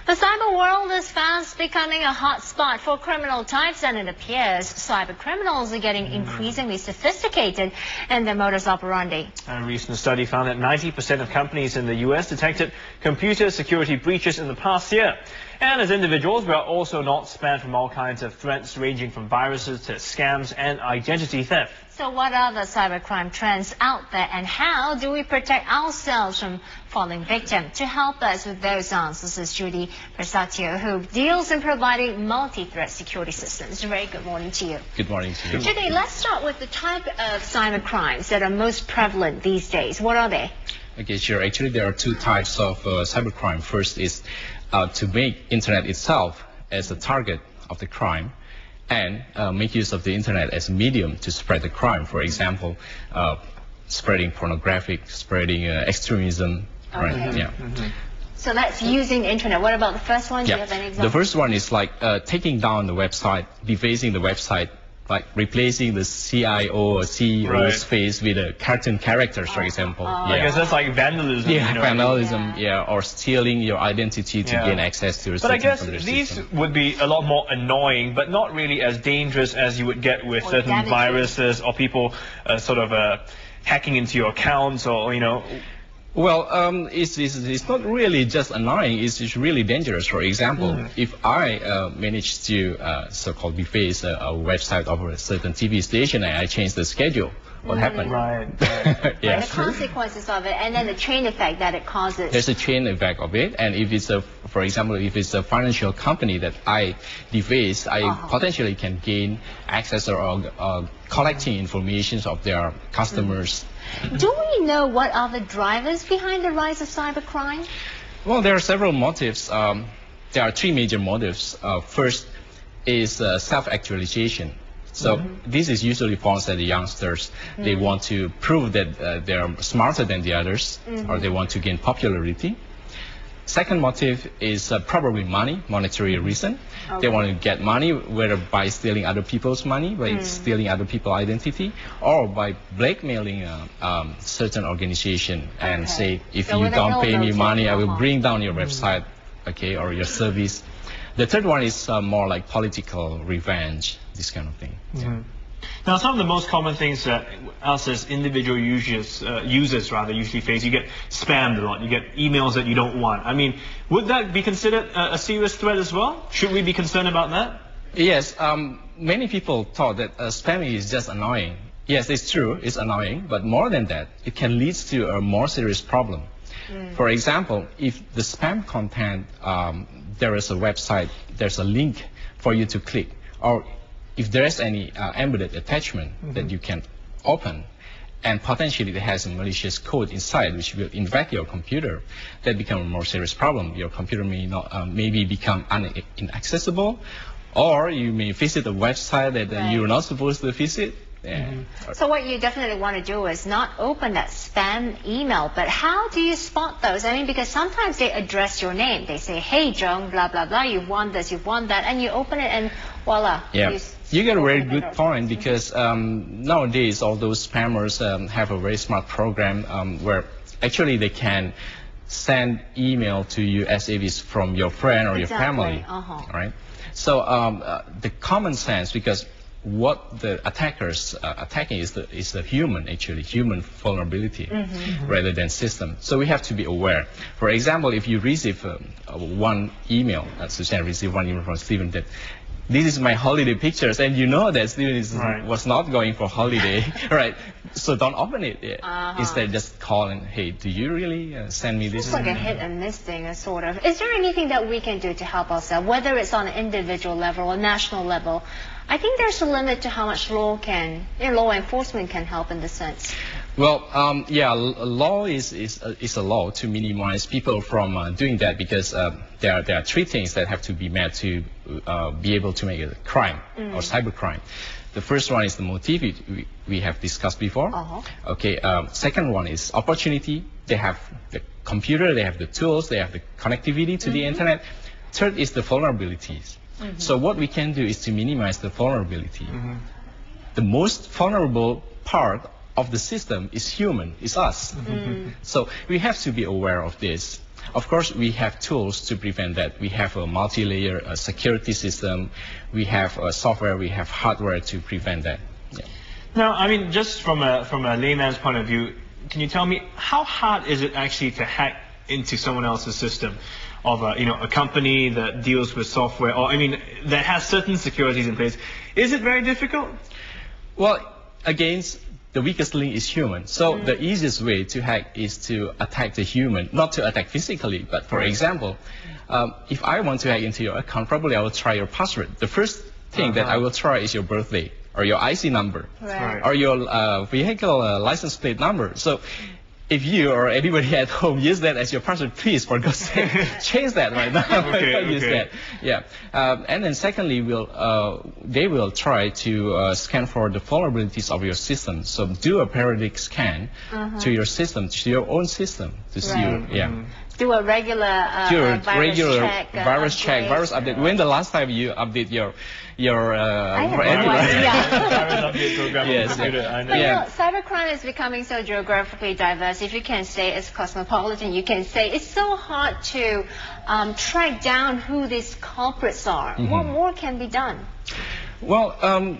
The cyber world is fast becoming a hot spot for criminal types, and it appears cyber criminals are getting increasingly sophisticated in their modus operandi. A recent study found that 90% of companies in the US detected computer security breaches in the past year. And as individuals, we are also not spared from all kinds of threats ranging from viruses to scams and identity theft. So what are the cybercrime trends out there, and how do we protect ourselves from falling victim? To help us with those answers is Judhi, who deals in providing multi-threat security systems. Very good morning to you. Good morning to you. Judhi, let's start with the type of cybercrimes that are most prevalent these days. What are they? Okay, sure. Actually, there are two types of cybercrime. First is to make internet itself as a target of the crime, and make use of the internet as a medium to spread the crime. For example, spreading pornographic, spreading extremism. Okay. Right? Yeah. So that's using the internet. What about the first one? Do you have any examples? The first one is like taking down the website, defacing the website, like replacing the CIO or CEO's face with a cartoon characters, for example. I guess that's like vandalism. Yeah, vandalism, or stealing your identity to gain access to your But I guess these system. would be a lot more annoying, but not really as dangerous as you would get with certain viruses or people hacking into your accounts, or, you know. Well, it's not really just annoying, it's really dangerous. For example, if I manage to so-called deface a website of a certain TV station and I change the schedule, what happened? Right. And the consequences of it, and then the chain effect that it causes. There's a chain effect of it, and if it's for example, if it's a financial company that I deface, I potentially can gain access or collecting information of their customers. Do we know what are the drivers behind the rise of cybercrime? Well, there are several motives. There are three major motives. First is self-actualization. So this is usually falls at the youngsters. They want to prove that they're smarter than the others, or they want to gain popularity. Second motive is probably money, monetary reason. They want to get money, whether by stealing other people's money, by stealing other people's identity, or by blackmailing a certain organization and say, if you don't pay me money, I will bring down your website, or your service. The third one is more like political revenge, this kind of thing. Now, some of the most common things that us as individual users usually face, you get spammed a lot, you get emails that you don't want. I mean, would that be considered a serious threat as well? Should we be concerned about that? Yes, many people thought that spamming is just annoying. Yes, it's true, it's annoying, but more than that, it can lead to a more serious problem. For example, if the spam content, there is a website, there's a link for you to click, or if there is any embedded attachment that you can open, and potentially it has a malicious code inside which will infect your computer, that becomes a more serious problem. Your computer may not, maybe become inaccessible, or you may visit a website that you're not supposed to visit. So what you definitely want to do is not open that spam email, but how do you spot those? I mean, because sometimes they address your name. They say, hey, Jung, blah, blah, blah, you want this, you want that, and you open it and voila. You get a very good point, because nowadays all those spammers have a very smart program where actually they can send email to you as if it's from your friend or your family, right? So the common sense, because what the attackers attacking is the human vulnerability rather than system. So we have to be aware. For example, if you receive one email, Susan received one email from Stephen that this is my holiday pictures, and you know that Stephen was not going for holiday, right? So don't open it. Instead, just call and, hey, do you really send me this? It's like a hit and miss thing, sort of. Is there anything that we can do to help ourselves, whether it's on an individual level or national level? I think there's a limit to how much law enforcement can help in this sense. Well, law is a law to minimize people from doing that, because there are three things that have to be met to be able to make a crime or cybercrime. The first one is the motive we have discussed before. Second one is opportunity. They have the computer, they have the tools, they have the connectivity to the internet. Third is the vulnerabilities. So what we can do is to minimize the vulnerability. The most vulnerable part of the system is human, is us. So we have to be aware of this. Of course, we have tools to prevent that. We have a multi-layer security system. We have software. We have hardware to prevent that. Yeah. Now, I mean, just from a layman's point of view, can you tell me how hard is it actually to hack into someone else's system of a company that deals with software, or I mean, that has certain securities in place? Is it very difficult? Well, again, the weakest link is human. So the easiest way to hack is to attack the human, not to attack physically. But for example, if I want to hack into your account, probably I will try your password. The first thing that I will try is your birthday, or your IC number, or your vehicle license plate number. So if you or anybody at home use that as your password, please, for God's sake, change that right now. Use that. Yeah. And then secondly, they will try to scan for the vulnerabilities of your system. So do a periodic scan to your system, to your own system, to see. Do a regular virus check, virus update. When the last time you update your virus update program? Yes. But you know, cybercrime is becoming so geographically diverse. If you can say it's cosmopolitan, you can say it's so hard to track down who these culprits are. What more can be done? Well,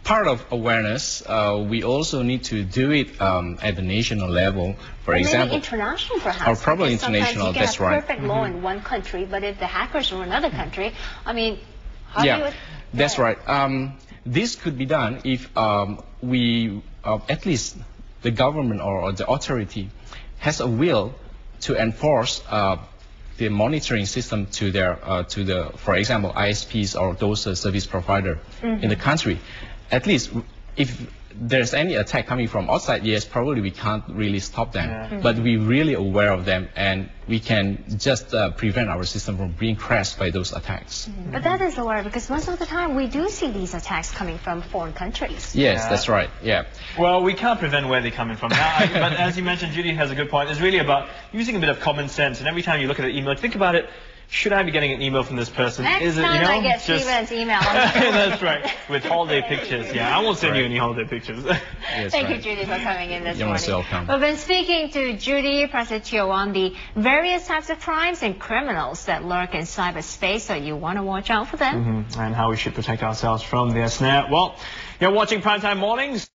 part of awareness, we also need to do it at the national level. For example, maybe international, perhaps. Or probably international. That's right. You can have perfect law in one country, but if the hackers are in another country, I mean, how do you? That's right. This could be done if we, at least the government or the authority, has a will to enforce the monitoring system to their for example, ISPs or those service provider in the country. At least if there's any attack coming from outside, yes, probably we can't really stop them. But we're really aware of them, and we can just prevent our system from being crashed by those attacks. But that is the worry, because most of the time we do see these attacks coming from foreign countries. Yes, that's right. Yeah. Well, we can't prevent where they're coming from now. But as you mentioned, Judy has a good point. It's really about using a bit of common sense. And every time you look at an email, think about it. Should I be getting an email from this person? Next time I get Steven's email. That's right. With holiday pictures. Yeah, I won't send you any holiday pictures. Thank you, Judy, for coming in this morning. You're most welcome. We've been speaking to Judhi Prasatyo on the various types of crimes and criminals that lurk in cyberspace, so you want to watch out for them. And how we should protect ourselves from their snare. Well, you're watching Primetime Mornings.